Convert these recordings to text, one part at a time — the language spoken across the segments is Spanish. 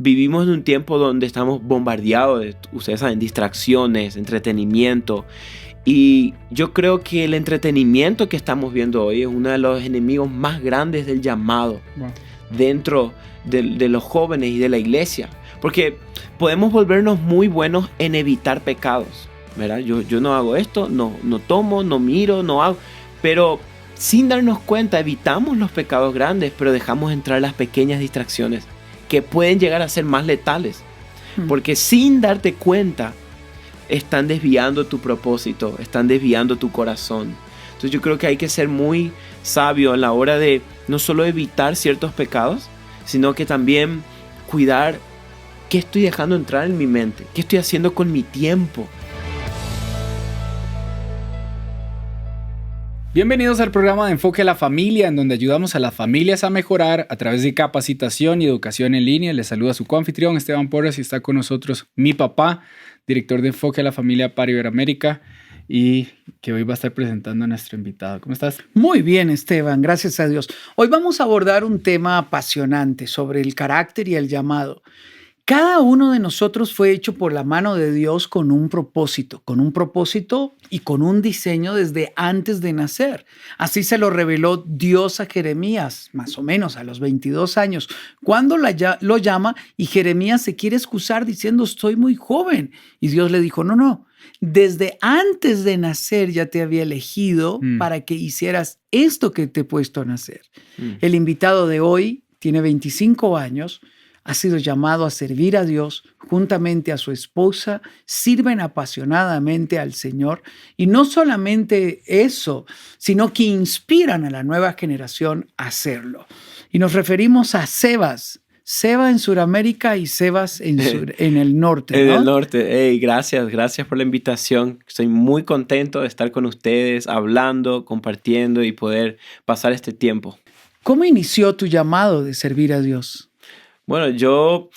vivimos en un tiempo donde estamos bombardeados de, ustedes saben, distracciones, entretenimiento. Y yo creo que el entretenimiento que estamos viendo hoy es uno de los enemigos más grandes del llamado dentro de los jóvenes y de la iglesia. Porque podemos volvernos muy buenos en evitar pecados, ¿verdad? Yo no hago esto, no tomo, no miro, no hago. Pero sin darnos cuenta evitamos los pecados grandes, pero dejamos entrar las pequeñas distracciones que pueden llegar a ser más letales. Porque sin darte cuenta están desviando tu propósito, están desviando tu corazón. Entonces yo creo que hay que ser muy sabio a la hora de no solo evitar ciertos pecados, sino que también cuidar qué estoy dejando entrar en mi mente, qué estoy haciendo con mi tiempo. Bienvenidos al programa de Enfoque a la Familia, en donde ayudamos a las familias a mejorar a través de capacitación y educación en línea. Les saluda su coanfitrión Esteban Porras y está con nosotros mi papá, director de Enfoque a la Familia para Iberoamérica, y que hoy va a estar presentando a nuestro invitado. ¿Cómo estás? Muy bien, Esteban, gracias a Dios. Hoy vamos a abordar un tema apasionante sobre el carácter y el llamado. Cada uno de nosotros fue hecho por la mano de Dios con un propósito y con un diseño desde antes de nacer. Así se lo reveló Dios a Jeremías, más o menos a los 22 años, cuando lo llama y Jeremías se quiere excusar diciendo estoy muy joven. Y Dios le dijo, no, desde antes de nacer ya te había elegido para que hicieras esto que te he puesto a nacer. El invitado de hoy tiene 25 años. Ha sido llamado a servir a Dios juntamente a su esposa, sirven apasionadamente al Señor y no solamente eso, sino que inspiran a la nueva generación a hacerlo. Y nos referimos a Sebas. Seba en Sudamérica y Sebas en el norte, ¿no? En el norte. Hey, gracias por la invitación. Estoy muy contento de estar con ustedes, hablando, compartiendo y poder pasar este tiempo. ¿Cómo inició tu llamado de servir a Dios? Bueno, yo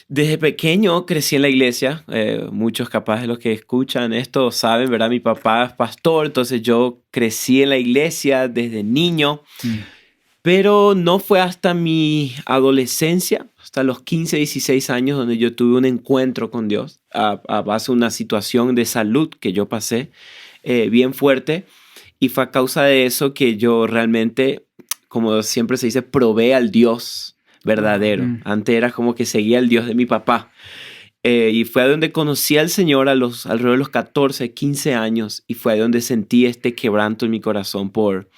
desde pequeño crecí en la iglesia. Muchos capaz de los que escuchan esto saben, ¿verdad? Mi papá es pastor, entonces yo crecí en la iglesia desde niño. Pero no fue hasta mi adolescencia, hasta los 15, 16 años, donde yo tuve un encuentro con Dios a base de una situación de salud que yo pasé bien fuerte. Y fue a causa de eso que yo realmente, como siempre se dice, probé al Dios verdadero. Antes era como que seguía el Dios de mi papá. Y fue a donde conocí al Señor alrededor de los 14, 15 años. Y fue a donde sentí este quebranto en mi corazón por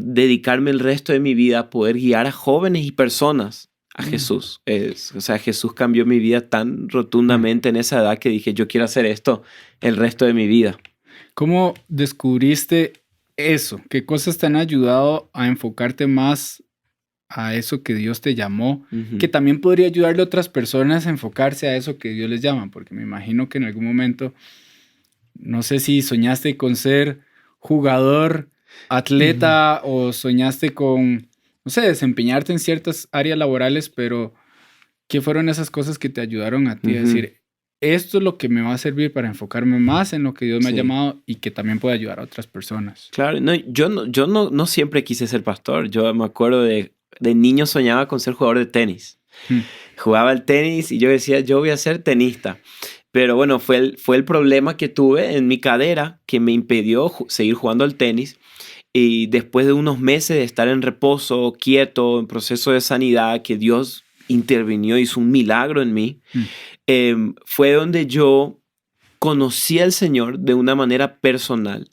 dedicarme el resto de mi vida a poder guiar a jóvenes y personas a Jesús. Jesús cambió mi vida tan rotundamente en esa edad que dije, yo quiero hacer esto el resto de mi vida. ¿Cómo descubriste eso? ¿Qué cosas te han ayudado a enfocarte más a eso que Dios te llamó, que también podría ayudarle a otras personas a enfocarse a eso que Dios les llama? Porque me imagino que en algún momento, no sé si soñaste con ser jugador, atleta, o soñaste con, no sé, desempeñarte en ciertas áreas laborales, pero ¿qué fueron esas cosas que te ayudaron a ti a decir, esto es lo que me va a servir para enfocarme más en lo que Dios me ha llamado y que también puede ayudar a otras personas? Claro, no, yo no siempre quise ser pastor. Yo me acuerdo de niño soñaba con ser jugador de tenis. Jugaba al tenis y yo decía, yo voy a ser tenista. Pero bueno, fue el problema que tuve en mi cadera que me impidió seguir jugando al tenis. Y después de unos meses de estar en reposo, quieto, en proceso de sanidad, que Dios intervinió, hizo un milagro en mí, fue donde yo conocí al Señor de una manera personal.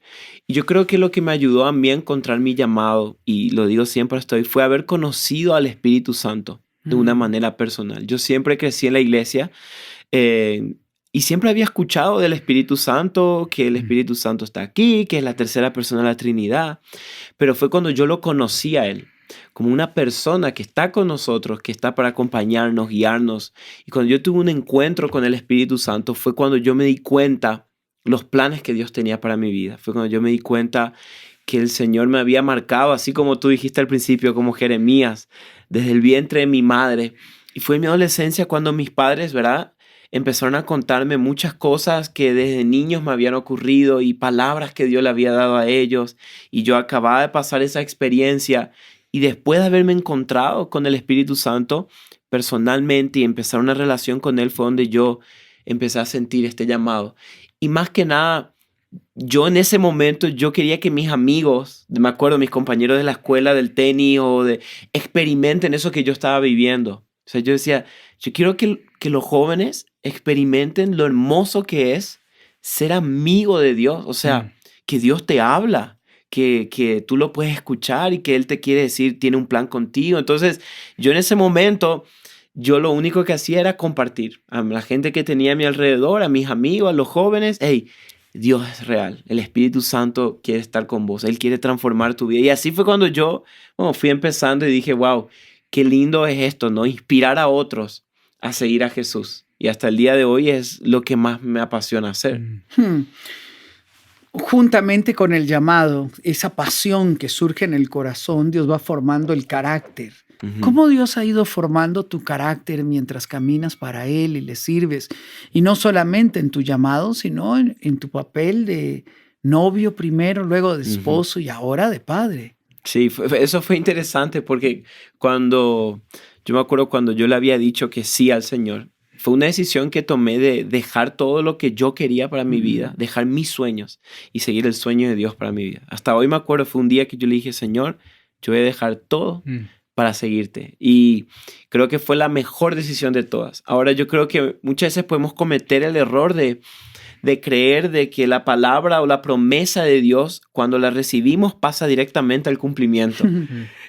Y yo creo que lo que me ayudó a mí a encontrar mi llamado, y lo digo siempre hasta hoy, fue haber conocido al Espíritu Santo de una manera personal. Yo siempre crecí en la iglesia y siempre había escuchado del Espíritu Santo, que el Espíritu Santo está aquí, que es la tercera persona de la Trinidad. Pero fue cuando yo lo conocí a Él, como una persona que está con nosotros, que está para acompañarnos, guiarnos. Y cuando yo tuve un encuentro con el Espíritu Santo, fue cuando yo me di cuenta los planes que Dios tenía para mi vida. Fue cuando yo me di cuenta que el Señor me había marcado, así como tú dijiste al principio, como Jeremías, desde el vientre de mi madre. Y fue en mi adolescencia cuando mis padres, ¿verdad?, empezaron a contarme muchas cosas que desde niños me habían ocurrido y palabras que Dios le había dado a ellos. Y yo acababa de pasar esa experiencia. Y después de haberme encontrado con el Espíritu Santo, personalmente y empezar una relación con Él fue donde yo empecé a sentir este llamado. Y más que nada, yo en ese momento, yo quería que mis amigos, me acuerdo, mis compañeros de la escuela, del tenis experimenten eso que yo estaba viviendo. O sea, yo decía, yo quiero que los jóvenes experimenten lo hermoso que es ser amigo de Dios. O sea, que Dios te habla, que tú lo puedes escuchar y que Él te quiere decir, tiene un plan contigo. Entonces, yo en ese momento, yo lo único que hacía era compartir a la gente que tenía a mi alrededor, a mis amigos, a los jóvenes. Hey, Dios es real. El Espíritu Santo quiere estar con vos. Él quiere transformar tu vida. Y así fue cuando yo fui empezando y dije, wow, qué lindo es esto, ¿no? Inspirar a otros a seguir a Jesús. Y hasta el día de hoy es lo que más me apasiona hacer. Juntamente con el llamado, esa pasión que surge en el corazón, Dios va formando el carácter. ¿Cómo Dios ha ido formando tu carácter mientras caminas para Él y le sirves? Y no solamente en tu llamado, sino en tu papel de novio primero, luego de esposo y ahora de padre. Sí, eso fue interesante porque yo me acuerdo cuando yo le había dicho que sí al Señor, fue una decisión que tomé de dejar todo lo que yo quería para mi vida, dejar mis sueños y seguir el sueño de Dios para mi vida. Hasta hoy me acuerdo, fue un día que yo le dije, Señor, yo voy a dejar todo para seguirte. Y creo que fue la mejor decisión de todas. Ahora yo creo que muchas veces podemos cometer el error de creer de que la palabra o la promesa de Dios, cuando la recibimos, pasa directamente al cumplimiento.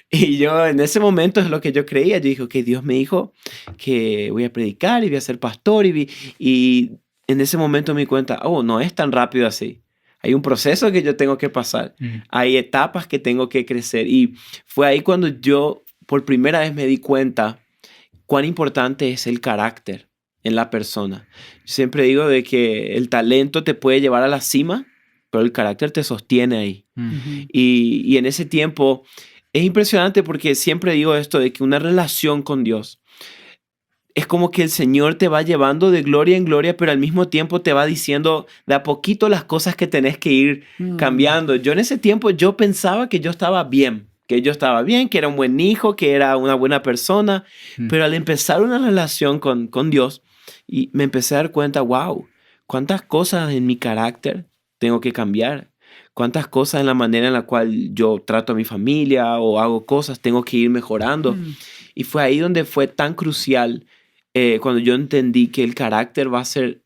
Y yo en ese momento es lo que yo creía. Yo dije, que Dios me dijo que voy a predicar y voy a ser pastor. Y en ese momento me di cuenta, no es tan rápido así. Hay un proceso que yo tengo que pasar. Hay etapas que tengo que crecer. Y fue ahí cuando yo por primera vez me di cuenta cuán importante es el carácter en la persona. Yo siempre digo de que el talento te puede llevar a la cima, pero el carácter te sostiene ahí. Y en ese tiempo es impresionante porque siempre digo esto de que una relación con Dios es como que el Señor te va llevando de gloria en gloria, pero al mismo tiempo te va diciendo de a poquito las cosas que tenés que ir cambiando. Yo en ese tiempo yo pensaba que yo estaba bien, que era un buen hijo, que era una buena persona, pero al empezar una relación con Dios, y me empecé a dar cuenta, wow, cuántas cosas en mi carácter tengo que cambiar, cuántas cosas en la manera en la cual yo trato a mi familia o hago cosas tengo que ir mejorando. Y fue ahí donde fue tan crucial cuando yo entendí que el carácter va a ser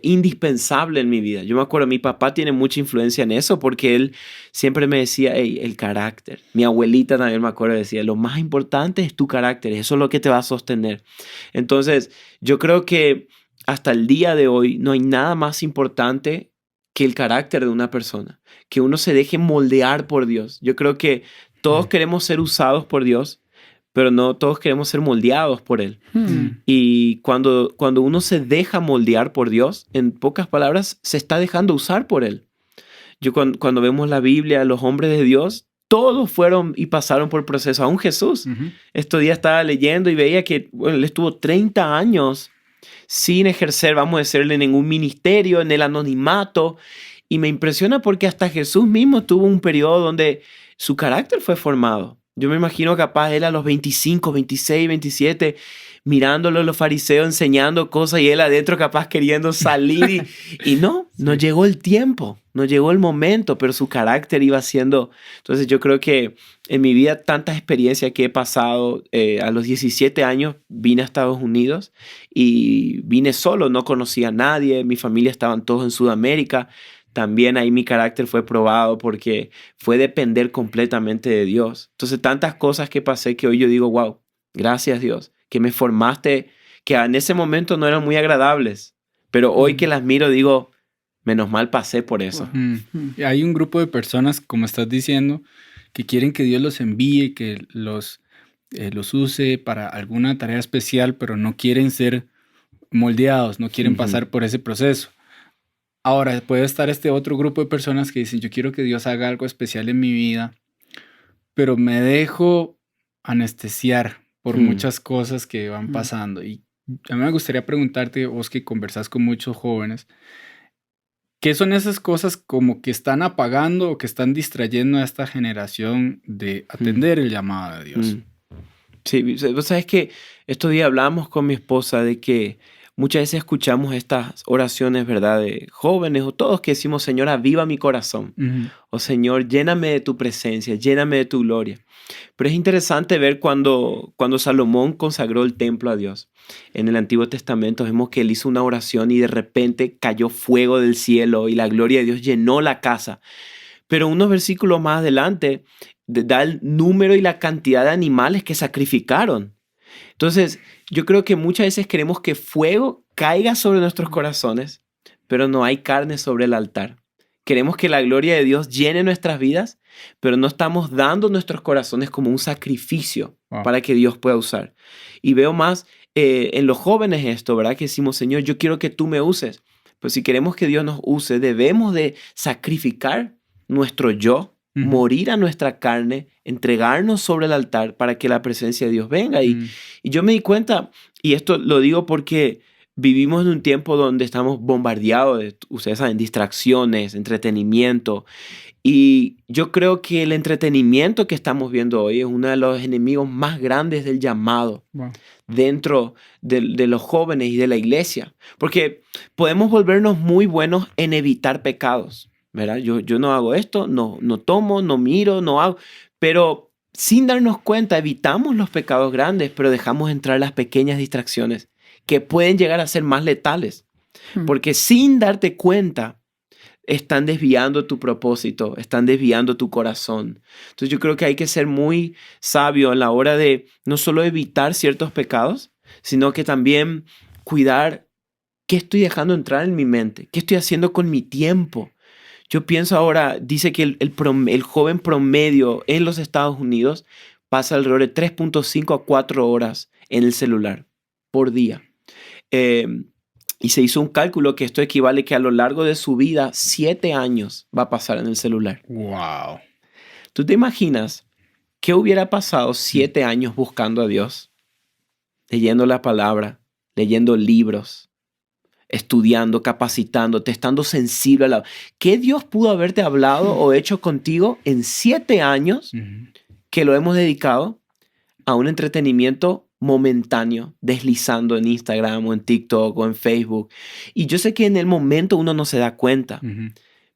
indispensable en mi vida. Yo me acuerdo, mi papá tiene mucha influencia en eso porque él siempre me decía, el carácter. Mi abuelita también me acuerdo decía, lo más importante es tu carácter, eso es lo que te va a sostener. Entonces, yo creo que hasta el día de hoy no hay nada más importante que el carácter de una persona, que uno se deje moldear por Dios. Yo creo que todos queremos ser usados por Dios, pero no todos queremos ser moldeados por Él. Y cuando uno se deja moldear por Dios, en pocas palabras, se está dejando usar por Él. Yo cuando vemos la Biblia, los hombres de Dios, todos fueron y pasaron por proceso. Aún Jesús. Estos días estaba leyendo y veía que él estuvo 30 años sin ejercer, vamos a decirle, ningún ministerio, en el anonimato. Y me impresiona porque hasta Jesús mismo tuvo un periodo donde su carácter fue formado. Yo me imagino capaz él a los 25, 26, 27, mirándolo a los fariseos enseñando cosas y él adentro capaz queriendo salir y no llegó el tiempo, no llegó el momento, pero su carácter iba siendo. Entonces yo creo que en mi vida tantas experiencias que he pasado, a los 17 años vine a Estados Unidos y vine solo, no conocía a nadie, mi familia estaban todos en Sudamérica. También ahí mi carácter fue probado porque fue depender completamente de Dios. Entonces, tantas cosas que pasé que hoy yo digo, wow, gracias Dios, que me formaste, que en ese momento no eran muy agradables, pero hoy que las miro digo, menos mal pasé por eso. Hay un grupo de personas, como estás diciendo, que quieren que Dios los envíe, que los use para alguna tarea especial, pero no quieren ser moldeados, no quieren pasar por ese proceso. Ahora, puede estar este otro grupo de personas que dicen, yo quiero que Dios haga algo especial en mi vida, pero me dejo anestesiar por muchas cosas que van pasando. Y a mí me gustaría preguntarte, vos que conversás con muchos jóvenes, ¿qué son esas cosas como que están apagando o que están distrayendo a esta generación de atender el llamado de Dios? Sí, vos sabes que estos días hablábamos con mi esposa de que muchas veces escuchamos estas oraciones, ¿verdad? De jóvenes o todos que decimos, Señor, aviva mi corazón. O Señor, lléname de tu presencia, lléname de tu gloria. Pero es interesante ver cuando Salomón consagró el templo a Dios. En el Antiguo Testamento vemos que él hizo una oración y de repente cayó fuego del cielo y la gloria de Dios llenó la casa. Pero unos versículos más adelante da el número y la cantidad de animales que sacrificaron. Entonces, yo creo que muchas veces queremos que fuego caiga sobre nuestros corazones, pero no hay carne sobre el altar. Queremos que la gloria de Dios llene nuestras vidas, pero no estamos dando nuestros corazones como un sacrificio para que Dios pueda usar. Y veo más en los jóvenes esto, ¿verdad? Que decimos, Señor, yo quiero que tú me uses. Pues si queremos que Dios nos use, debemos de sacrificar nuestro yo, morir a nuestra carne, entregarnos sobre el altar para que la presencia de Dios venga. Y yo me di cuenta, y esto lo digo porque vivimos en un tiempo donde estamos bombardeados de, ustedes saben, distracciones, entretenimiento. Y yo creo que el entretenimiento que estamos viendo hoy es uno de los enemigos más grandes del llamado dentro de los jóvenes y de la iglesia. Porque podemos volvernos muy buenos en evitar pecados, ¿verdad? Yo no hago esto, no tomo, no miro, no hago. Pero sin darnos cuenta, evitamos los pecados grandes, pero dejamos entrar las pequeñas distracciones que pueden llegar a ser más letales. Porque sin darte cuenta, están desviando tu propósito, están desviando tu corazón. Entonces yo creo que hay que ser muy sabio a la hora de no solo evitar ciertos pecados, sino que también cuidar qué estoy dejando entrar en mi mente, qué estoy haciendo con mi tiempo. Yo pienso ahora, dice que el joven promedio en los Estados Unidos pasa alrededor de 3.5 a 4 horas en el celular por día. Y se hizo un cálculo que esto equivale que a lo largo de su vida, 7 años va a pasar en el celular. ¡Wow! ¿Tú te imaginas qué hubiera pasado 7 años buscando a Dios? Leyendo la palabra, leyendo libros, estudiando, capacitándote, estando sensible a la... ¿Qué Dios pudo haberte hablado o hecho contigo en 7 años que lo hemos dedicado a un entretenimiento momentáneo, deslizando en Instagram o en TikTok o en Facebook? Y yo sé que en el momento uno no se da cuenta,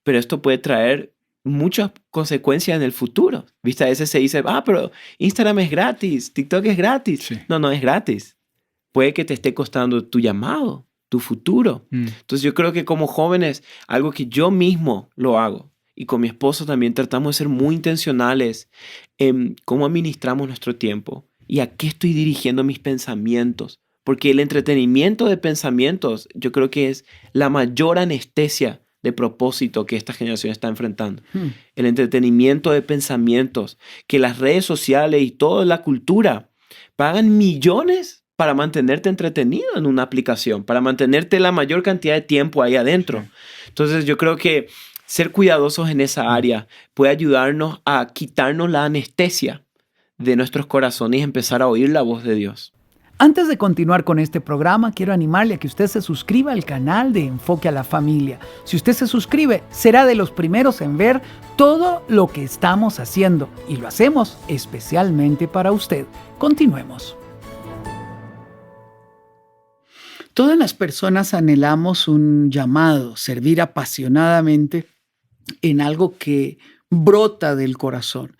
pero esto puede traer muchas consecuencias en el futuro. ¿Viste? A veces se dice, pero Instagram es gratis, TikTok es gratis. Sí. No es gratis. Puede que te esté costando tu llamado, tu futuro. Entonces yo creo que como jóvenes, algo que yo mismo lo hago, y con mi esposo también tratamos de ser muy intencionales en cómo administramos nuestro tiempo y a qué estoy dirigiendo mis pensamientos. Porque el entretenimiento de pensamientos yo creo que es la mayor anestesia de propósito que esta generación está enfrentando. El entretenimiento de pensamientos, que las redes sociales y toda la cultura pagan millones para mantenerte entretenido en una aplicación, para mantenerte la mayor cantidad de tiempo ahí adentro. Entonces yo creo que ser cuidadosos en esa área puede ayudarnos a quitarnos la anestesia de nuestros corazones y empezar a oír la voz de Dios. Antes de continuar con este programa, quiero animarle a que usted se suscriba al canal de Enfoque a la Familia. Si usted se suscribe, será de los primeros en ver todo lo que estamos haciendo y lo hacemos especialmente para usted. Continuemos. Todas las personas anhelamos un llamado, servir apasionadamente en algo que brota del corazón.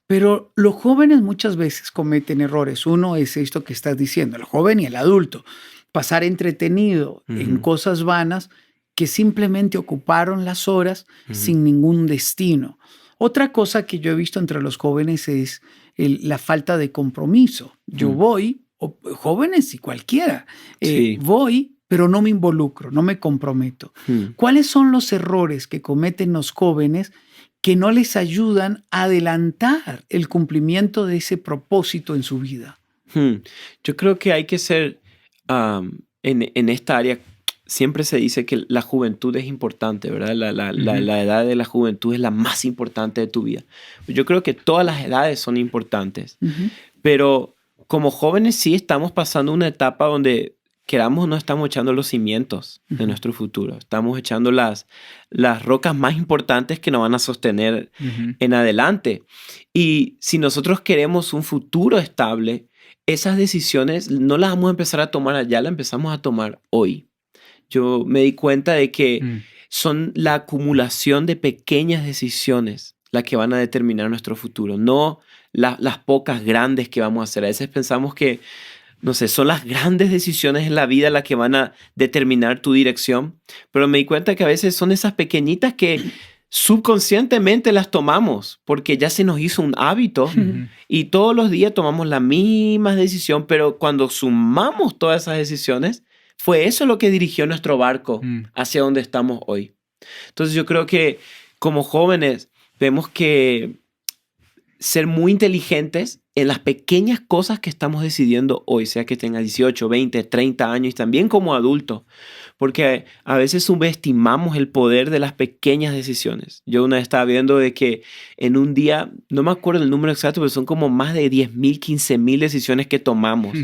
Pero los jóvenes muchas veces cometen errores. Uno es esto que estás diciendo, el joven y el adulto. Pasar entretenido en cosas vanas que simplemente ocuparon las horas sin ningún destino. Otra cosa que yo he visto entre los jóvenes es la falta de compromiso. Yo voy, jóvenes y cualquiera, voy, pero no me involucro, no me comprometo. ¿Cuáles son los errores que cometen los jóvenes que no les ayudan a adelantar el cumplimiento de ese propósito en su vida? Yo creo que hay que ser, en esta área, siempre se dice que la juventud es importante, ¿verdad? La edad de la juventud es la más importante de tu vida. Yo creo que todas las edades son importantes, pero como jóvenes sí estamos pasando una etapa donde queramos o no estamos echando los cimientos de nuestro futuro. Estamos echando las rocas más importantes que nos van a sostener en adelante. Y si nosotros queremos un futuro estable, esas decisiones no las vamos a empezar a tomar allá, las empezamos a tomar hoy. Yo me di cuenta de que son la acumulación de pequeñas decisiones las que van a determinar nuestro futuro, no las pocas grandes que vamos a hacer. A veces pensamos que, no sé, son las grandes decisiones en la vida las que van a determinar tu dirección, pero me di cuenta que a veces son esas pequeñitas que subconscientemente las tomamos porque ya se nos hizo un hábito y todos los días tomamos la misma decisión, pero cuando sumamos todas esas decisiones, fue eso lo que dirigió nuestro barco hacia donde estamos hoy. Entonces yo creo que como jóvenes tenemos que ser muy inteligentes en las pequeñas cosas que estamos decidiendo hoy, sea que tenga 18, 20, 30 años y también como adultos, porque a veces subestimamos el poder de las pequeñas decisiones. Yo una vez estaba viendo de que en un día, no me acuerdo el número exacto, pero son como más de 10,000, 15,000 decisiones que tomamos.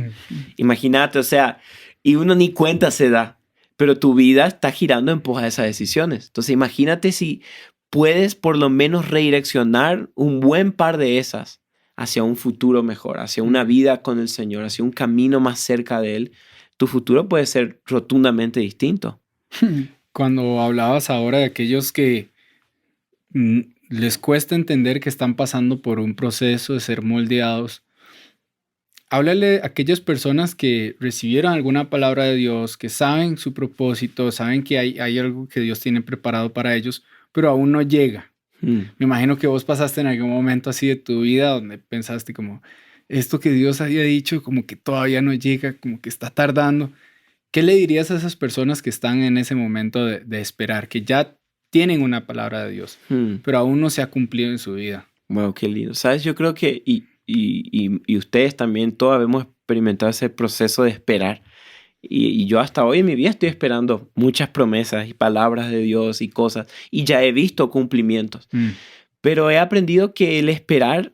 Imagínate, o sea, y uno ni cuenta se da, pero tu vida está girando en pos de esas decisiones. Entonces imagínate si puedes por lo menos redireccionar un buen par de esas hacia un futuro mejor, hacia una vida con el Señor, hacia un camino más cerca de Él. Tu futuro puede ser rotundamente distinto. Cuando hablabas ahora de aquellos que les cuesta entender que están pasando por un proceso de ser moldeados, háblale a aquellas personas que recibieron alguna palabra de Dios, que saben su propósito, saben que hay algo que Dios tiene preparado para ellos, pero aún no llega. Me imagino que vos pasaste en algún momento así de tu vida donde pensaste como, esto que Dios había dicho como que todavía no llega, como que está tardando. ¿Qué le dirías a esas personas que están en ese momento de esperar, que ya tienen una palabra de Dios, pero aún no se ha cumplido en su vida? Wow, qué lindo. ¿Sabes? Yo creo que, y ustedes también, todos hemos experimentado ese proceso de esperar. Y yo hasta hoy en mi vida estoy esperando muchas promesas y palabras de Dios y cosas. Y ya he visto cumplimientos. Pero he aprendido que el esperar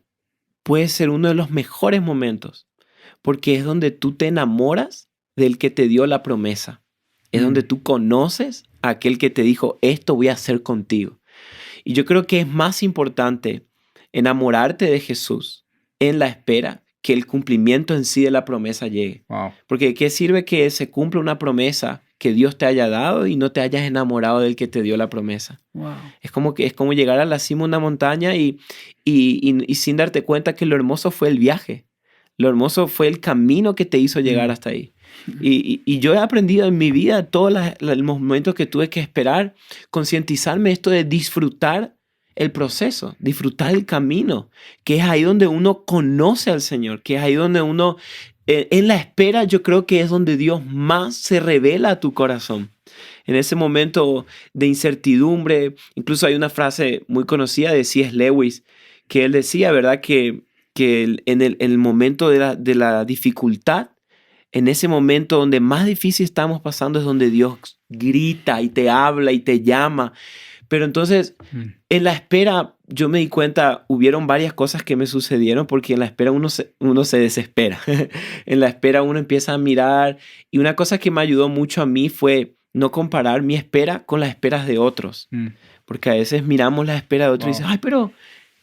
puede ser uno de los mejores momentos. Porque es donde tú te enamoras del que te dio la promesa. Es donde tú conoces a aquel que te dijo, esto voy a hacer contigo. Y yo creo que es más importante enamorarte de Jesús en la espera que el cumplimiento en sí de la promesa llegue. Wow. Porque ¿de qué sirve que se cumpla una promesa que Dios te haya dado y no te hayas enamorado del que te dio la promesa? Wow. Es como llegar a la cima de una montaña y sin darte cuenta que lo hermoso fue el viaje. Lo hermoso fue el camino que te hizo llegar hasta ahí. Y yo he aprendido en mi vida, todos los momentos que tuve que esperar, concientizarme esto de disfrutar el proceso, disfrutar el camino, que es ahí donde uno conoce al Señor, que es ahí donde uno, en la espera, yo creo que es donde Dios más se revela a tu corazón. En ese momento de incertidumbre, incluso hay una frase muy conocida de C.S. Lewis, que él decía, ¿verdad? Que en el momento de la dificultad, en ese momento donde más difícil estamos pasando es donde Dios grita y te habla y te llama. Pero entonces, en la espera, yo me di cuenta, hubieron varias cosas que me sucedieron porque en la espera uno se desespera. En la espera uno empieza a mirar y una cosa que me ayudó mucho a mí fue no comparar mi espera con las esperas de otros. Porque a veces miramos la espera de otros y dices, ay, pero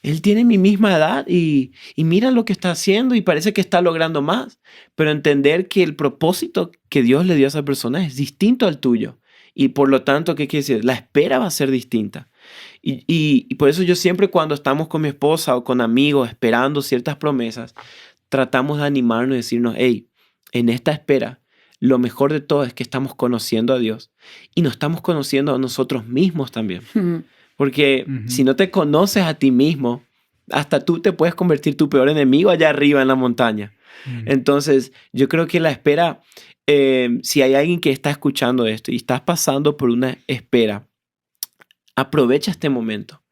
él tiene mi misma edad y mira lo que está haciendo y parece que está logrando más. Pero entender que el propósito que Dios le dio a esa persona es distinto al tuyo. Y por lo tanto, ¿qué quiere decir? La espera va a ser distinta. Y por eso yo siempre cuando estamos con mi esposa o con amigos esperando ciertas promesas, tratamos de animarnos y decirnos, hey, en esta espera, lo mejor de todo es que estamos conociendo a Dios y nos estamos conociendo a nosotros mismos también. Porque si no te conoces a ti mismo, hasta tú te puedes convertir tu peor enemigo allá arriba en la montaña. Entonces, yo creo que la espera, si hay alguien que está escuchando esto y estás pasando por una espera, aprovecha este momento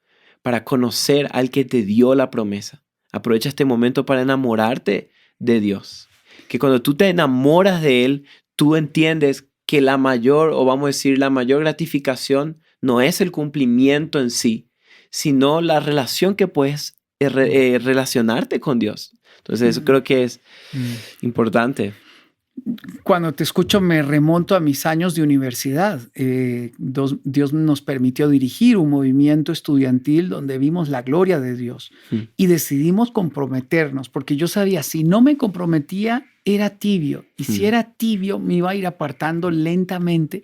para conocer al que te dio la promesa. Aprovecha este momento para enamorarte de Dios. Que cuando tú te enamoras de Él, tú entiendes que la mayor, o vamos a decir, la mayor gratificación no es el cumplimiento en sí, sino la relación que puedes relacionarte con Dios. Entonces, eso creo que es importante. Cuando te escucho me remonto a mis años de universidad. Dios nos permitió dirigir un movimiento estudiantil donde vimos la gloria de Dios y decidimos comprometernos, porque yo sabía, si no me comprometía, era tibio. Y si era tibio, me iba a ir apartando lentamente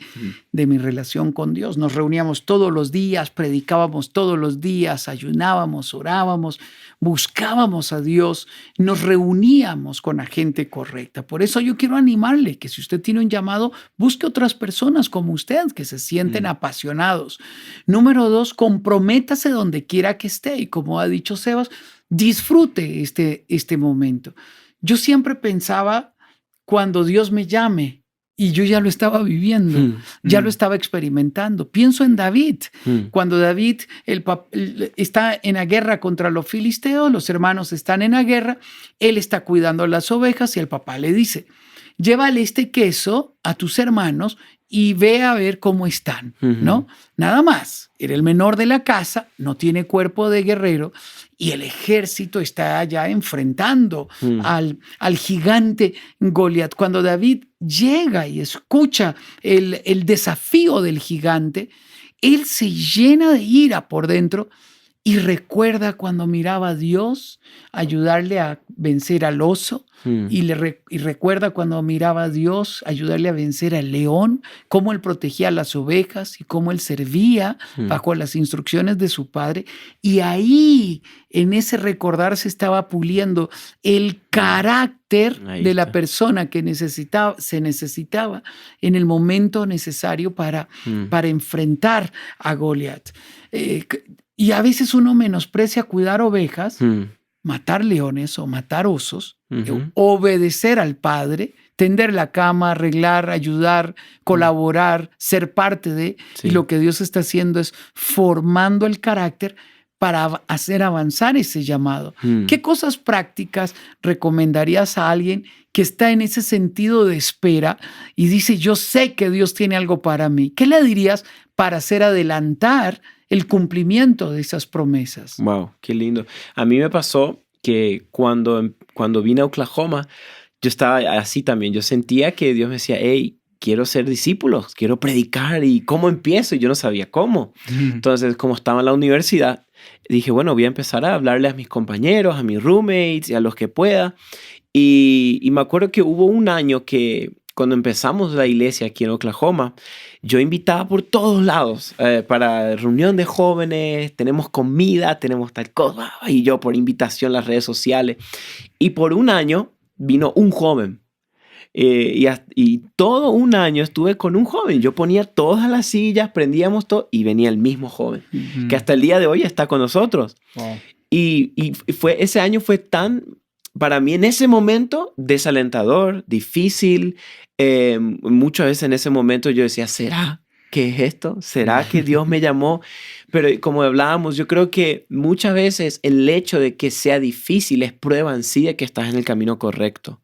de mi relación con Dios. Nos reuníamos todos los días, predicábamos todos los días, ayunábamos, orábamos, buscábamos a Dios, nos reuníamos con la gente correcta. Por eso yo quiero animarle que si usted tiene un llamado, busque otras personas como usted que se sienten apasionados. Número 2, comprométase donde quiera que esté. Y como ha dicho Sebas, disfrute este momento. Yo siempre pensaba, cuando Dios me llame, y yo ya lo estaba viviendo, ya lo estaba experimentando. Pienso en David. Cuando David está en la guerra contra los filisteos, los hermanos están en la guerra, él está cuidando las ovejas y el papá le dice, llévale este queso a tus hermanos y ve a ver cómo están, ¿no? Nada más. Era el menor de la casa, no tiene cuerpo de guerrero y el ejército está allá enfrentando al gigante Goliat. Cuando David llega y escucha el desafío del gigante, él se llena de ira por dentro y recuerda cuando miraba a Dios ayudarle a vencer al oso y recuerda cuando miraba a Dios ayudarle a vencer al león, cómo él protegía a las ovejas y cómo él servía bajo las instrucciones de su padre. Y ahí, en ese recordar, se estaba puliendo el carácter de la persona que se necesitaba en el momento necesario para enfrentar a Goliat. Y a veces uno menosprecia cuidar ovejas, matar leones o matar osos, obedecer al Padre, tender la cama, arreglar, ayudar, colaborar, ser parte de. Sí. Y lo que Dios está haciendo es formando el carácter para hacer avanzar ese llamado. ¿Qué cosas prácticas recomendarías a alguien que está en ese sentido de espera y dice, yo sé que Dios tiene algo para mí? ¿Qué le dirías para hacer adelantar el cumplimiento de esas promesas? Wow, qué lindo. A mí me pasó que cuando vine a Oklahoma, yo estaba así también. Yo sentía que Dios me decía, hey, quiero ser discípulo, quiero predicar. ¿Y cómo empiezo? Y yo no sabía cómo. Entonces, como estaba en la universidad, dije, bueno, voy a empezar a hablarle a mis compañeros, a mis roommates y a los que pueda. Y me acuerdo que hubo un año que cuando empezamos la iglesia aquí en Oklahoma, yo invitaba por todos lados para reunión de jóvenes, tenemos comida, tenemos tal cosa, y yo por invitación en las redes sociales. Y por un año vino un joven. Y todo un año estuve con un joven. Yo ponía todas las sillas, prendíamos todo y venía el mismo joven, que hasta el día de hoy está con nosotros. Wow. Y ese año fue tan, para mí en ese momento, desalentador, difícil. Muchas veces en ese momento yo decía, ¿será que es esto? ¿Será que Dios me llamó? Pero como hablábamos, yo creo que muchas veces el hecho de que sea difícil es prueba en sí de que estás en el camino correcto.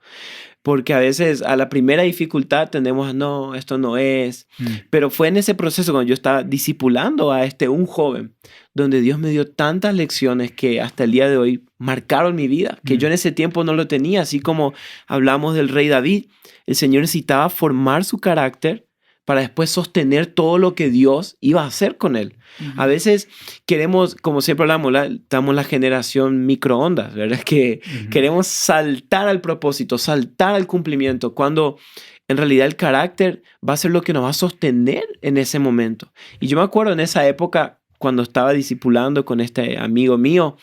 Porque a veces a la primera dificultad tendemos a no, esto no es. Pero fue en ese proceso cuando yo estaba discipulando a un joven, donde Dios me dio tantas lecciones que hasta el día de hoy marcaron mi vida, que yo en ese tiempo no lo tenía. Así como hablamos del rey David, el Señor necesitaba formar su carácter para después sostener todo lo que Dios iba a hacer con él. A veces queremos, como siempre hablamos, estamos en la generación microondas, ¿verdad? Que queremos saltar al propósito, saltar al cumplimiento, cuando en realidad el carácter va a ser lo que nos va a sostener en ese momento. Y yo me acuerdo en esa época, cuando estaba discipulando con este amigo mío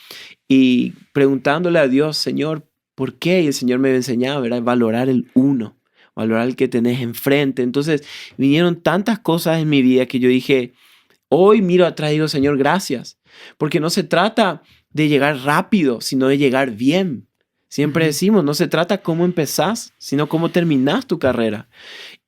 y preguntándole a Dios, Señor, ¿por qué? Y el Señor me enseñaba, ¿verdad? Valorar el uno. Valorar el que tenés enfrente. Entonces vinieron tantas cosas en mi vida que yo dije, hoy miro atrás y digo, Señor, gracias. Porque no se trata de llegar rápido, sino de llegar bien. Siempre decimos, no se trata cómo empezás, sino cómo terminás tu carrera.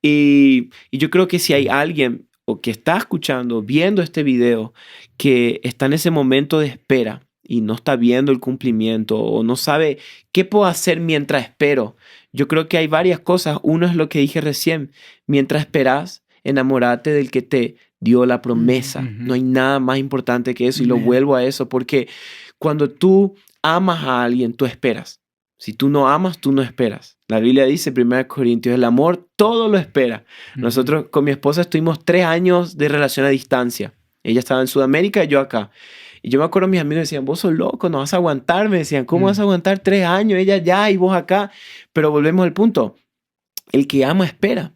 Y yo creo que si hay alguien o que está escuchando, viendo este video, que está en ese momento de espera y no está viendo el cumplimiento o no sabe qué puedo hacer mientras espero, yo creo que hay varias cosas. Uno es lo que dije recién. Mientras esperas, enamórate del que te dio la promesa. No hay nada más importante que eso. Y lo vuelvo a eso porque cuando tú amas a alguien, tú esperas. Si tú no amas, tú no esperas. La Biblia dice, 1 Corintios, el amor todo lo espera. Nosotros con mi esposa estuvimos 3 años de relación a distancia. Ella estaba en Sudamérica y yo acá. Y yo me acuerdo, mis amigos decían, vos sos loco, no vas a aguantar. Me decían, ¿cómo vas a aguantar 3 años? Ella allá y vos acá. Pero volvemos al punto. El que ama espera.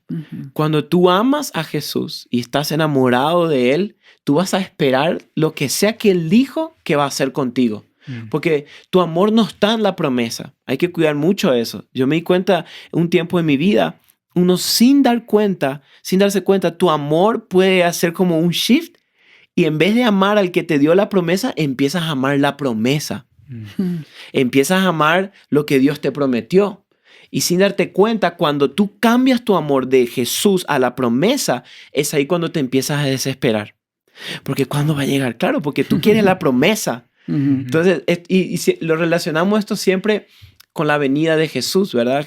Cuando tú amas a Jesús y estás enamorado de Él, tú vas a esperar lo que sea que Él dijo que va a hacer contigo. Porque tu amor no está en la promesa. Hay que cuidar mucho eso. Yo me di cuenta un tiempo en mi vida, uno sin darse cuenta, tu amor puede hacer como un shift y en vez de amar al que te dio la promesa, empiezas a amar la promesa. Empiezas a amar lo que Dios te prometió. Y sin darte cuenta, cuando tú cambias tu amor de Jesús a la promesa, es ahí cuando te empiezas a desesperar. Porque ¿cuándo va a llegar? Claro, porque tú quieres la promesa. Entonces, y lo relacionamos esto siempre con la venida de Jesús, ¿verdad?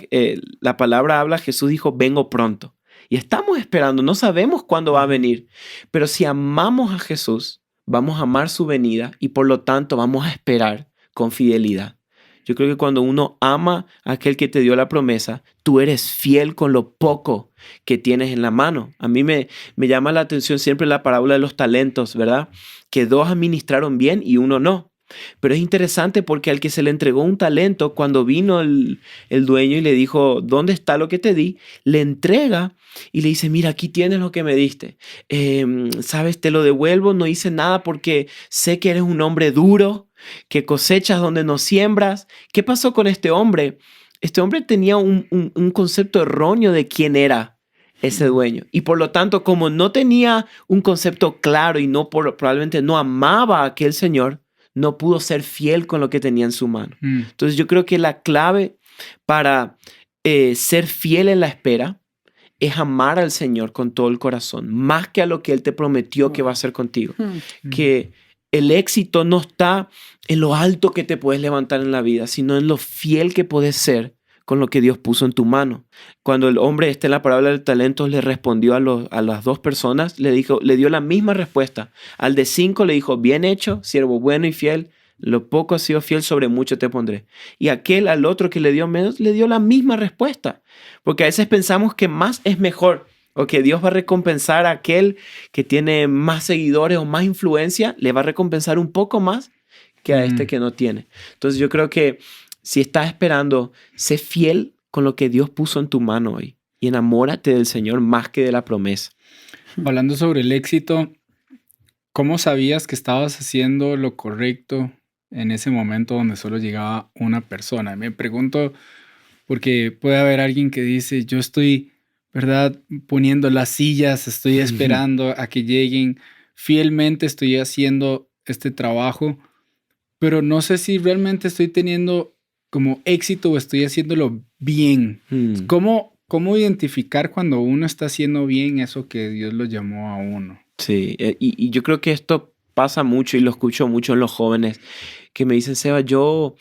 La palabra habla, Jesús dijo, vengo pronto. Y estamos esperando, no sabemos cuándo va a venir. Pero si amamos a Jesús, vamos a amar su venida y por lo tanto vamos a esperar con fidelidad. Yo creo que cuando uno ama a aquel que te dio la promesa, tú eres fiel con lo poco que tienes en la mano. A mí me llama la atención siempre la parábola de los talentos, ¿verdad? Que 2 administraron bien y 1 no. Pero es interesante porque al que se le entregó un talento, cuando vino el dueño y le dijo, ¿dónde está lo que te di? Le entrega y le dice, mira, aquí tienes lo que me diste. ¿Sabes? Te lo devuelvo, no hice nada porque sé que eres un hombre duro, que cosechas donde no siembras. ¿Qué pasó con este hombre? Este hombre tenía un concepto erróneo de quién era ese dueño. Y por lo tanto, como no tenía un concepto claro y probablemente no amaba a aquel señor, no pudo ser fiel con lo que tenía en su mano. Entonces yo creo que la clave para ser fiel en la espera es amar al Señor con todo el corazón, más que a lo que Él te prometió que va a hacer contigo. Que el éxito no está en lo alto que te puedes levantar en la vida, sino en lo fiel que puedes ser con lo que Dios puso en tu mano. Cuando el hombre en la parábola del talento le respondió a las 2 personas, le dio la misma respuesta. Al de 5 le dijo, bien hecho, siervo bueno y fiel, lo poco has sido fiel, sobre mucho te pondré. Y al otro que le dio menos, le dio la misma respuesta. Porque a veces pensamos que más es mejor, o que Dios va a recompensar a aquel que tiene más seguidores o más influencia, le va a recompensar un poco más que a este que no tiene. Entonces yo creo que si estás esperando, sé fiel con lo que Dios puso en tu mano hoy y enamórate del Señor más que de la promesa. Hablando sobre el éxito, ¿cómo sabías que estabas haciendo lo correcto en ese momento donde solo llegaba una persona? Me pregunto porque puede haber alguien que dice, yo estoy, ¿verdad?, poniendo las sillas, estoy esperando a que lleguen, fielmente estoy haciendo este trabajo, pero no sé si realmente estoy teniendo como éxito o estoy haciéndolo bien. ¿Cómo identificar cuando uno está haciendo bien eso que Dios lo llamó a uno? Sí, y yo creo que esto pasa mucho y lo escucho mucho en los jóvenes que me dicen, Seba, yo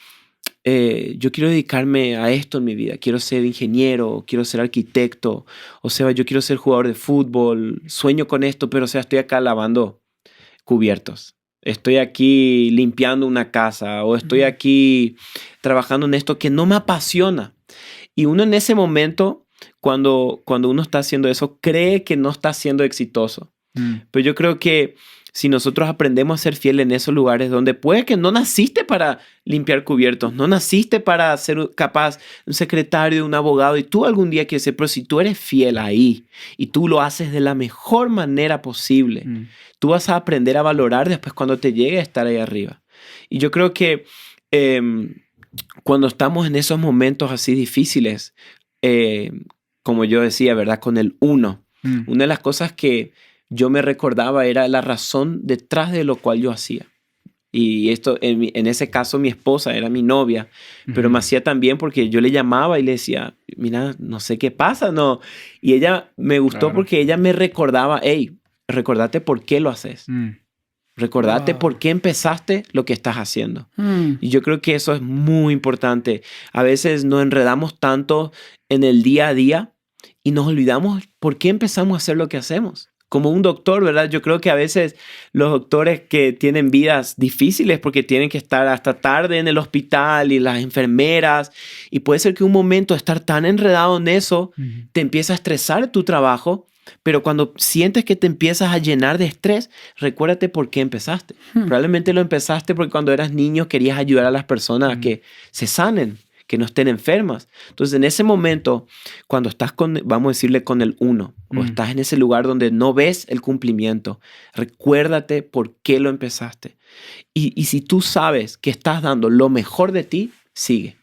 quiero dedicarme a esto en mi vida. Quiero ser ingeniero, quiero ser arquitecto. O Seba, yo quiero ser jugador de fútbol. Sueño con esto, pero o sea, estoy acá lavando cubiertos. Estoy aquí limpiando una casa o estoy aquí trabajando en esto que no me apasiona. Y uno en ese momento, cuando uno está haciendo eso, cree que no está siendo exitoso. Pero yo creo que si nosotros aprendemos a ser fieles en esos lugares donde puede que no naciste para limpiar cubiertos, no naciste para ser capaz un secretario, un abogado, y tú algún día quieres ser, pero si tú eres fiel ahí y tú lo haces de la mejor manera posible, tú vas a aprender a valorar después cuando te llegue a estar ahí arriba. Y yo creo que cuando estamos en esos momentos así difíciles, como yo decía, ¿verdad? Con el uno, una de las cosas que yo me recordaba era la razón detrás de lo cual yo hacía. Y esto, en ese caso, mi esposa era mi novia, pero me hacía también porque yo le llamaba y le decía, mira, no sé qué pasa, ¿no? Y ella me gustó porque ella me recordaba, hey, recordate por qué lo haces. Recordate por qué empezaste lo que estás haciendo. Y yo creo que eso es muy importante. A veces nos enredamos tanto en el día a día y nos olvidamos por qué empezamos a hacer lo que hacemos. como un doctor, ¿verdad? Yo creo que a veces los doctores que tienen vidas difíciles porque tienen que estar hasta tarde en el hospital y las enfermeras, y puede ser que un momento estar tan enredado en eso te empieza a estresar tu trabajo, pero cuando sientes que te empiezas a llenar de estrés, recuérdate por qué empezaste. Probablemente lo empezaste porque cuando eras niño querías ayudar a las personas a que se sanen, que no estén enfermas. Entonces, en ese momento, cuando estás con, vamos a decirle, con el 1, o estás en ese lugar donde no ves el cumplimiento, recuérdate por qué lo empezaste. Y si tú sabes que estás dando lo mejor de ti, sigue.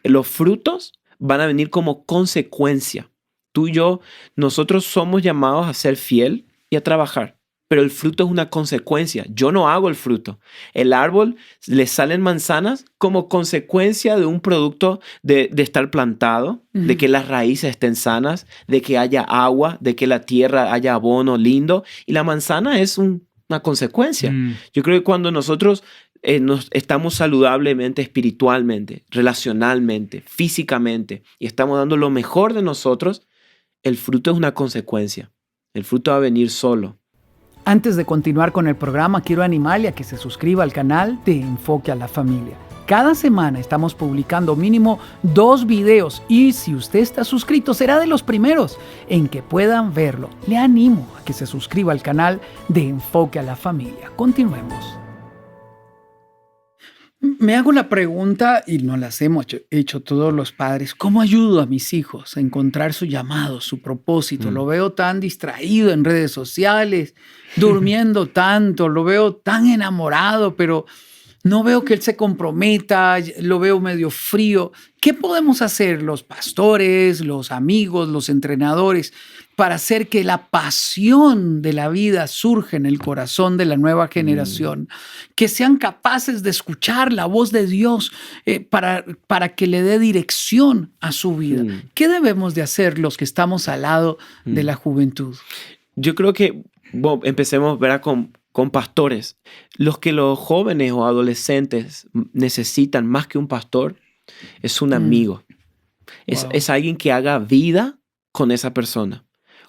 Los frutos van a venir como consecuencia. Tú y yo, nosotros somos llamados a ser fiel y a trabajar. Pero el fruto es una consecuencia. Yo no hago el fruto. El árbol le salen manzanas como consecuencia de un producto de estar plantado, de que las raíces estén sanas, de que haya agua, de que la tierra haya abono lindo. Y la manzana es una consecuencia. Yo creo que cuando nosotros nos estamos saludablemente, espiritualmente, relacionalmente, físicamente, y estamos dando lo mejor de nosotros, el fruto es una consecuencia. El fruto va a venir solo. Antes de continuar con el programa, quiero animarle a que se suscriba al canal de Enfoque a la Familia. Cada semana estamos publicando mínimo 2 videos y si usted está suscrito será de los primeros en que puedan verlo. Le animo a que se suscriba al canal de Enfoque a la Familia. Continuemos. Me hago la pregunta, y nos las hemos hecho todos los padres, ¿cómo ayudo a mis hijos a encontrar su llamado, su propósito? Lo veo tan distraído en redes sociales, durmiendo tanto, lo veo tan enamorado, pero no veo que él se comprometa, lo veo medio frío. ¿Qué podemos hacer los pastores, los amigos, los entrenadores para hacer que la pasión de la vida surja en el corazón de la nueva generación? Que sean capaces de escuchar la voz de Dios para que le dé dirección a su vida. ¿Qué debemos de hacer los que estamos al lado de la juventud? Yo creo que empecemos, ¿verdad?, con pastores. Los jóvenes o adolescentes necesitan más que un pastor es un amigo. Es alguien que haga vida con esa persona.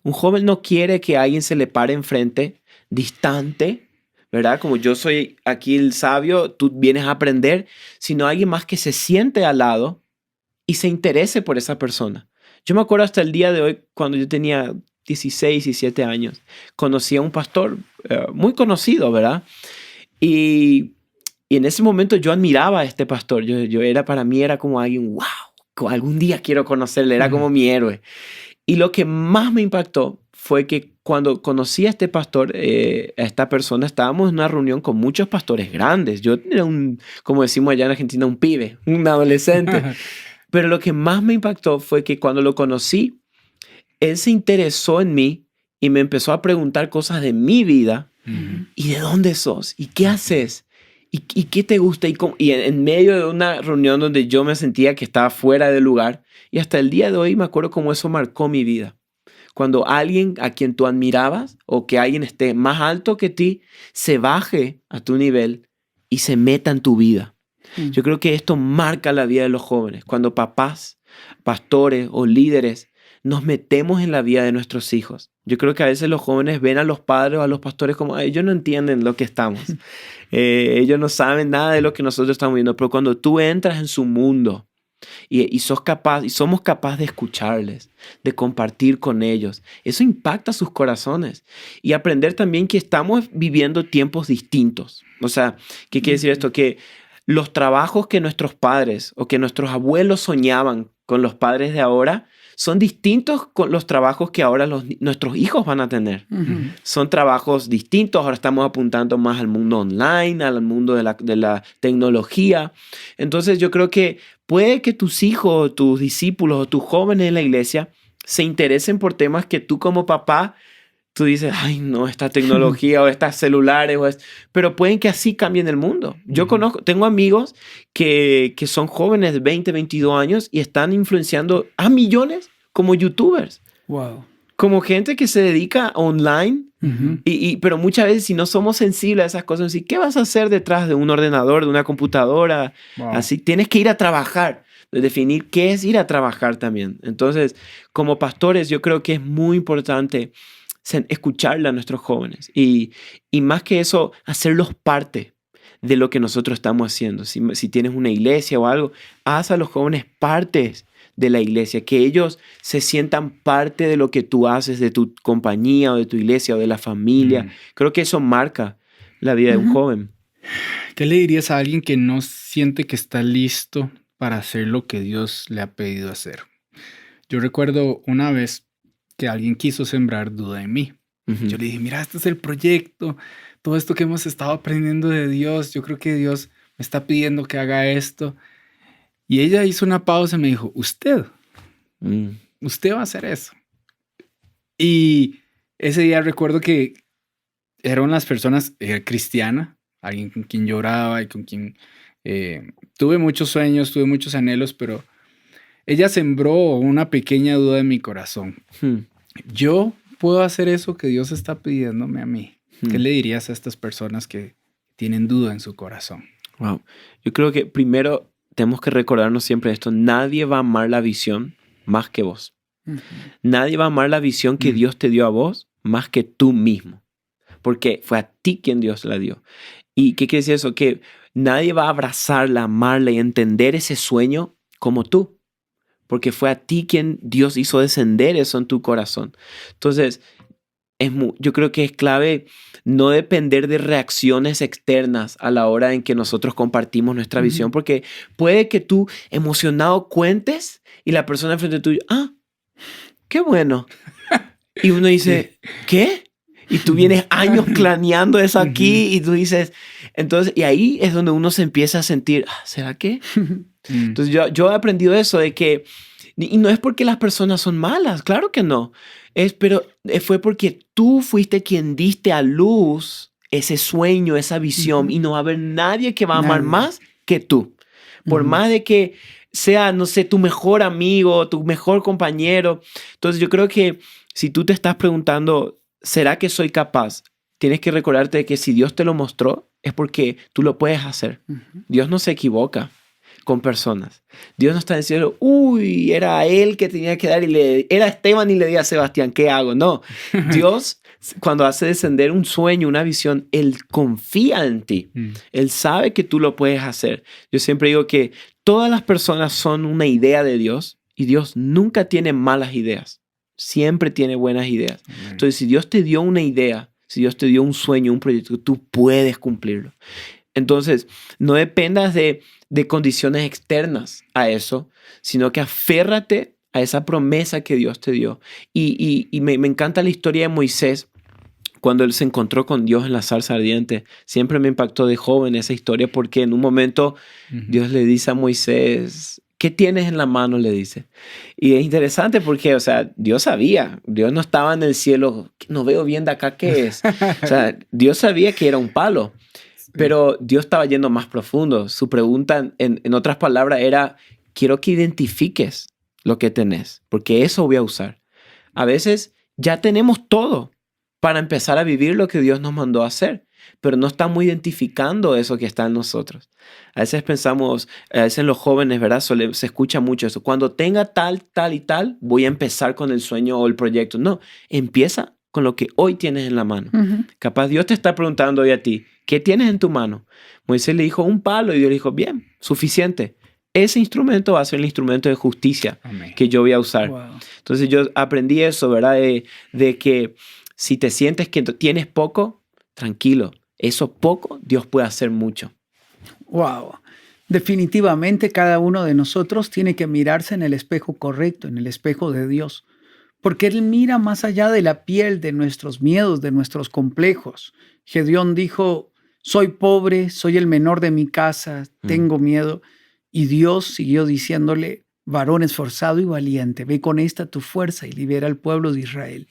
Un joven no quiere que alguien se le pare enfrente, distante, ¿verdad? Como yo soy aquí el sabio, tú vienes a aprender, sino alguien más que se siente al lado y se interese por esa persona. Yo me acuerdo hasta el día de hoy, cuando yo tenía 16, 17 años, conocí a un pastor muy conocido, ¿verdad? Y en ese momento yo admiraba a este pastor. Para mí era como alguien, wow, algún día quiero conocerle, era como mi héroe. Y lo que más me impactó fue que cuando conocí a este pastor, a esta persona, estábamos en una reunión con muchos pastores grandes. Yo era como decimos allá en Argentina, un pibe, un adolescente. Pero lo que más me impactó fue que cuando lo conocí, él se interesó en mí y me empezó a preguntar cosas de mi vida. ¿Y de dónde sos? ¿Y qué haces? ¿Y qué te gusta? Y en medio de una reunión donde yo me sentía que estaba fuera de lugar. Y hasta el día de hoy me acuerdo cómo eso marcó mi vida. Cuando alguien a quien tú admirabas o que alguien esté más alto que ti se baje a tu nivel y se meta en tu vida. Yo creo que esto marca la vida de los jóvenes. Cuando papás, pastores o líderes nos metemos en la vida de nuestros hijos. Yo creo que a veces los jóvenes ven a los padres o a los pastores como ellos no entienden lo que estamos. Ellos no saben nada de lo que nosotros estamos viendo. Pero cuando tú entras en su mundo y somos capaces de escucharles, de compartir con ellos, eso impacta sus corazones. Y aprender también que estamos viviendo tiempos distintos. O sea, ¿qué quiere decir esto? Que los trabajos que nuestros padres o que nuestros abuelos soñaban con los padres de ahora son distintos con los trabajos que ahora nuestros hijos van a tener. Son trabajos distintos. Ahora estamos apuntando más al mundo online, al mundo de la tecnología. Entonces yo creo que puede que tus hijos, tus discípulos o tus jóvenes en la iglesia se interesen por temas que tú como papá, tú dices, ay no, esta tecnología o estas celulares, pero pueden que así cambien el mundo. Yo tengo amigos que son jóvenes de 20, 22 años y están influenciando a millones como youtubers. Wow. Como gente que se dedica online, pero muchas veces si no somos sensibles a esas cosas, ¿qué vas a hacer detrás de un ordenador, de una computadora? Wow. Así tienes que ir a trabajar. Definir qué es ir a trabajar también. Entonces, como pastores, yo creo que es muy importante escucharle a nuestros jóvenes y más que eso, hacerlos parte de lo que nosotros estamos haciendo. Si tienes una iglesia o algo, haz a los jóvenes partes de la iglesia, que ellos se sientan parte de lo que tú haces, de tu compañía o de tu iglesia o de la familia. Creo que eso marca la vida de un joven. ¿Qué le dirías a alguien que no siente que está listo para hacer lo que Dios le ha pedido hacer? Yo recuerdo una vez que alguien quiso sembrar duda en mí. Yo le dije, mira, este es el proyecto, todo esto que hemos estado aprendiendo de Dios, yo creo que Dios me está pidiendo que haga esto. Y ella hizo una pausa y me dijo, usted va a hacer eso. Y ese día recuerdo que eran las personas cristiana, alguien con quien lloraba y con quien tuve muchos sueños, tuve muchos anhelos, pero ella sembró una pequeña duda en mi corazón. Yo puedo hacer eso que Dios está pidiéndome a mí. ¿Qué le dirías a estas personas que tienen duda en su corazón? Wow. Yo creo que primero tenemos que recordarnos siempre esto. Nadie va a amar la visión más que vos. Nadie va a amar la visión que Dios te dio a vos más que tú mismo. Porque fue a ti quien Dios la dio. ¿Y qué quiere decir eso? Que nadie va a abrazarla, amarla y entender ese sueño como tú. Porque fue a ti quien Dios hizo descender eso en tu corazón. Entonces, yo creo que es clave no depender de reacciones externas a la hora en que nosotros compartimos nuestra visión, porque puede que tú emocionado cuentes y la persona enfrente tuyo, qué bueno. Y uno dice, ¿qué? Y tú vienes años planeando eso aquí y tú dices, entonces, y ahí es donde uno se empieza a sentir, ¿será que? Entonces yo he aprendido eso de que, y no es porque las personas son malas, claro que no, pero fue porque tú fuiste quien diste a luz ese sueño, esa visión, y no va a haber nadie que va a amar más que tú. Por más de que sea, no sé, tu mejor amigo, tu mejor compañero. Entonces yo creo que si tú te estás preguntando, ¿será que soy capaz? Tienes que recordarte que si Dios te lo mostró, es porque tú lo puedes hacer. Dios no se equivoca con personas. Dios no está diciendo, uy, era él que tenía que dar era Esteban y le di a Sebastián, ¿qué hago? No, Dios cuando hace descender un sueño, una visión, Él confía en ti. Él sabe que tú lo puedes hacer. Yo siempre digo que todas las personas son una idea de Dios y Dios nunca tiene malas ideas. Siempre tiene buenas ideas. Entonces, si Dios te dio una idea, si Dios te dio un sueño, un proyecto, tú puedes cumplirlo. Entonces, no dependas de condiciones externas a eso, sino que aférrate a esa promesa que Dios te dio. Y me encanta la historia de Moisés, cuando él se encontró con Dios en la zarza ardiente. Siempre me impactó de joven esa historia, porque en un momento Dios le dice a Moisés, ¿qué tienes en la mano? Le dice. Y es interesante porque, o sea, Dios sabía. Dios no estaba en el cielo, no veo bien de acá qué es. O sea, Dios sabía que era un palo. Pero Dios estaba yendo más profundo. Su pregunta, en otras palabras, era, quiero que identifiques lo que tenés, porque eso voy a usar. A veces ya tenemos todo para empezar a vivir lo que Dios nos mandó a hacer, pero no estamos identificando eso que está en nosotros. A veces pensamos, a veces en los jóvenes, ¿verdad? Se escucha mucho eso. Cuando tenga tal, tal y tal, voy a empezar con el sueño o el proyecto. No, empieza con lo que hoy tienes en la mano. Capaz Dios te está preguntando hoy a ti, ¿qué tienes en tu mano? Moisés le dijo un palo y Dios le dijo, bien, suficiente. Ese instrumento va a ser el instrumento de justicia que yo voy a usar. Wow. Entonces yo aprendí eso, ¿verdad? De que si te sientes que tienes poco, tranquilo. Eso poco, Dios puede hacer mucho. Wow. Definitivamente cada uno de nosotros tiene que mirarse en el espejo correcto, en el espejo de Dios. Porque Él mira más allá de la piel, de nuestros miedos, de nuestros complejos. Gedeón dijo, soy pobre, soy el menor de mi casa, tengo miedo. Y Dios siguió diciéndole, varón esforzado y valiente, ve con esta tu fuerza y libera al pueblo de Israel.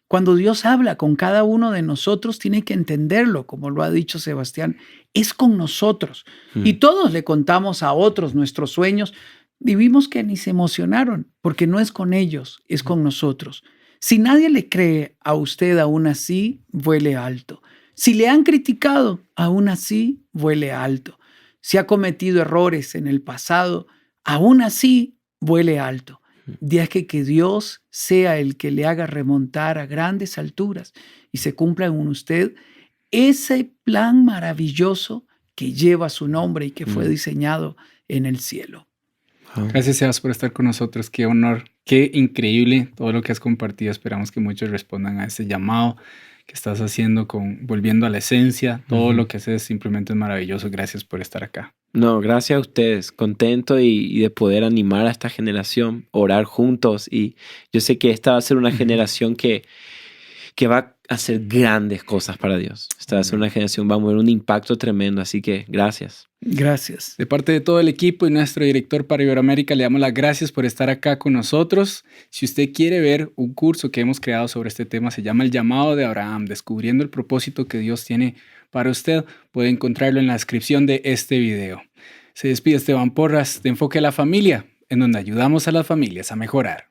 Cuando Dios habla con cada uno de nosotros, tiene que entenderlo, como lo ha dicho Sebastián, es con nosotros. Y todos le contamos a otros nuestros sueños. Vivimos que ni se emocionaron, porque no es con ellos, es con nosotros. Si nadie le cree a usted, aún así, vuele alto. Si le han criticado, aún así, vuele alto. Si ha cometido errores en el pasado, aún así, vuele alto. Deje que Dios sea el que le haga remontar a grandes alturas y se cumpla en usted ese plan maravilloso que lleva su nombre y que fue diseñado en el cielo. Gracias, Sebas, por estar con nosotros. Qué honor, qué increíble todo lo que has compartido. Esperamos que muchos respondan a ese llamado que estás haciendo, volviendo a la esencia. Todo lo que haces simplemente es maravilloso. Gracias por estar acá. No, gracias a ustedes. Contento y de poder animar a esta generación, orar juntos. Y yo sé que esta va a ser una generación que va a hacer grandes cosas para Dios. Esta va a ser una generación, va a mover un impacto tremendo. Así que gracias. Gracias. De parte de todo el equipo y nuestro director para Iberoamérica, le damos las gracias por estar acá con nosotros. Si usted quiere ver un curso que hemos creado sobre este tema, se llama El Llamado de Abraham, descubriendo el propósito que Dios tiene para usted. Puede encontrarlo en la descripción de este video. Se despide Esteban Porras de Enfoque a la Familia, en donde ayudamos a las familias a mejorar.